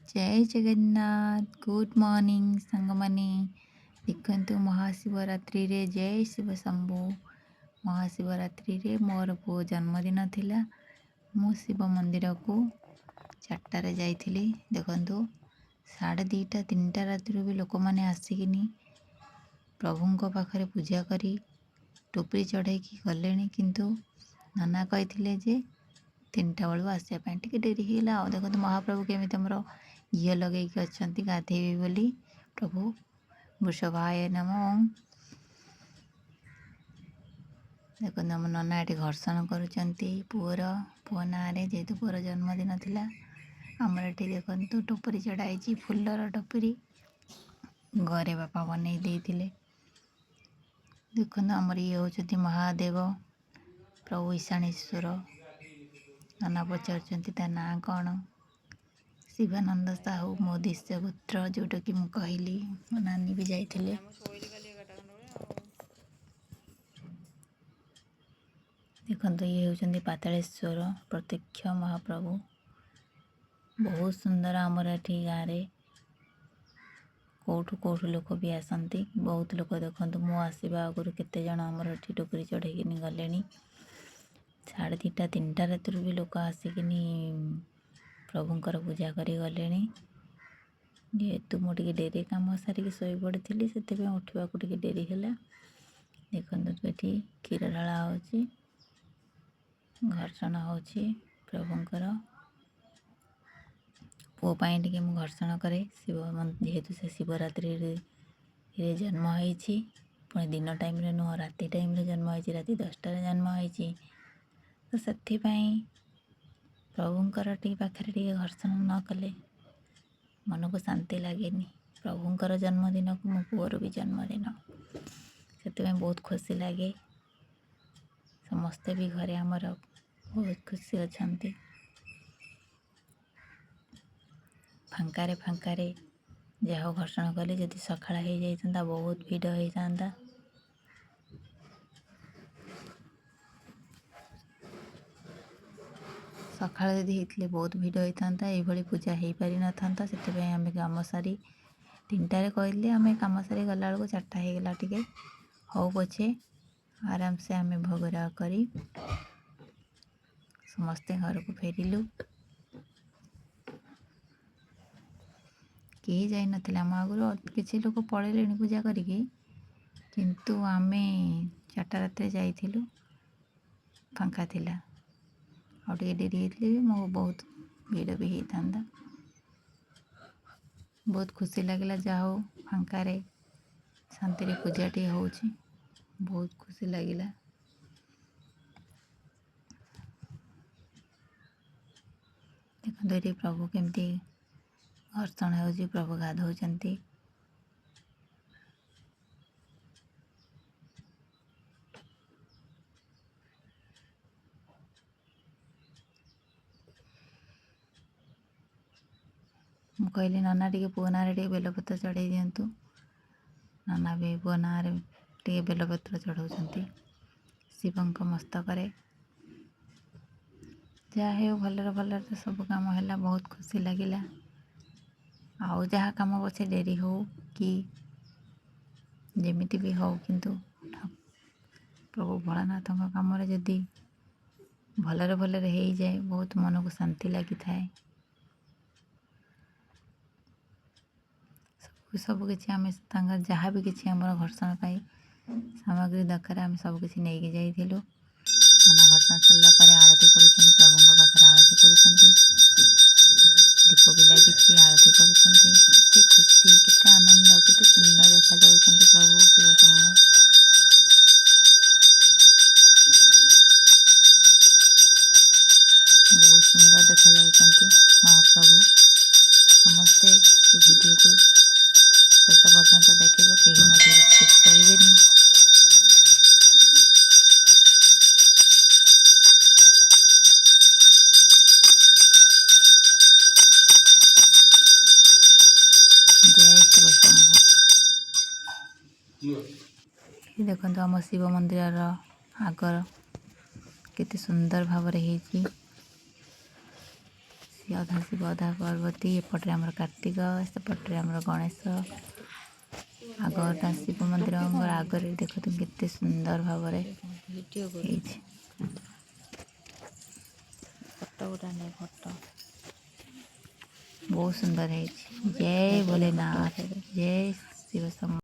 जय Jagannath good morning सांगमाने देखंतु महाशिवरात्रि रे जय शिव शंभु महाशिवरात्रि रे मोर पुओ जन्मदिन थिला। मु शिव मंदिर को 4टारे जाइथिली। देखंतु 2:30 3टा राति भी लोक माने आसिकिनी प्रभुंको पाखरे पूजा करी टोपी चढ़ाई गले किंतु नाना कही जे 3टा बेलू आसपा टे डेरी होगा। आ देखो महाप्रभु केमी तुम घी लगे अच्छा गाधेबी बोली प्रभु वृषभाय नमः। देखो आम नना ये घर्षण करुँच पुओ ना जेहेतु पुओर जन्मदिन थिला आमर ये देखु टोपरी चढ़ाई फुलर टोपरी घरे बापा बनई देते। देखो आमर ये हूँ महादेव प्रभु ईशानेश्वर। नाना पचार ता ना कौन शिवानंद साहू मो दिश्य गोत्र जोटा कि मुझे कहली मो नानी भी जाइए। देखो ये होती पातालेश्वर प्रत्यक्ष महाप्रभु बहुत सुंदर। आमर ये गाँव में कौटू कौटू लोक भी आसती बहुत लोक देखु मो आसवा आगुरी केते जन आमर ये टोकरी चढ़े गले 2:30 3टा राति भी लोक आसिकिनी प्रभुंकर पूजा करी गले। जेहेतु मुझे डेरी कम सारिकी शोई पड़ी से उठा टे डेरी है। देखो ये क्षीर ढाला हो घर्षण हो प्रभुंकर पुओपाई टे घर्षण करे शिव जेहेतु से शिवरात्रि रे जन्म होती पुणी दिन टाइम नुह राति टाइम जन्म होती राति 10टार जन्म होती तो से प्रभुंकर पाखे टे घर्षण न कले मन को शांति लगे। प्रभुंकर जन्मदिन को मो पुओर भी जन्मदिन से बहुत खुशी लगे। समस्ते भी घरे आमर बहुत खुशी अच्छा फांकारे फांकारे जहाँ घर्षण कले जदि सकाळ हो जाता बहुत भीड़ होता। सकाळ यदि होते बहुत भीड़ होता ये पूजा हो पारि न था। से आम कम सारी 3टारे कहले आम कम सारी गला बेलू 4टा होगला टे हौ पछे आराम से आम भोगराग करी समस्ते घर को फेरिलु। कहीं जाई नथिला आम आगुरी किसी लोक पलैले पूजा करिकी किंतु आमे 4टा राति जाइथिलु फांका थिला और टे डेरी होते भी मो बहुत भीड़ भी होता। बहुत खुशी लगे जाओ फांकारे शांति पूजा टी हो बहुत खुशी लगिला। देखो ये प्रभु केमती घर्षण हो प्रभु गाधौଛନ୍ତି। ମୁଁ कहली नाना टे पुओ ना टे बेलपत्र चढ़ाई दिंतु। नाना भी पुओ ना टे बेलपत्र चढ़ाऊँच शिवंक मस्तक जहाँ हो भलर भलर तो सब कम है बहुत खुशी लगिला। आउ जहाँ कम पछे डेरी हो कि जमीती भी हो किंतु प्रभु भोलानाथ कम जदि भलर भलर हो जाए बहुत मन को शांति लगी थाए। सबकि आम जहाँ भी किसी आम घर्षण पाई सामग्री दरकार आम सबकि नहीं जाइलु। नाना घर्षण सरला आरती कर प्रभु पाखे आरती कर दीप भी लगी आरती कर खुशी केते आनंद केते सुंदर देखा जाउछन्ति प्रभु शिव शंभु। बहुत सुंदर देखा जाउछन्ति महाप्रभु। समस्ते ये वीडियो को शेष पर्यंत देखिए कहीं मत स्किप करेंगे। जय शिव शंभु। ये देखो आम शिव मंदिर आगर केते सुंदर भाव अधा शिव अधा पार्वती एपटे आमर कार्तिक सेपटे आमर गणेश आगटा शिव मंदिर आगे देखते केते सुंदर भाव बहुत सुंदर है। जय भोलेनाथ, जय शिव शंभु।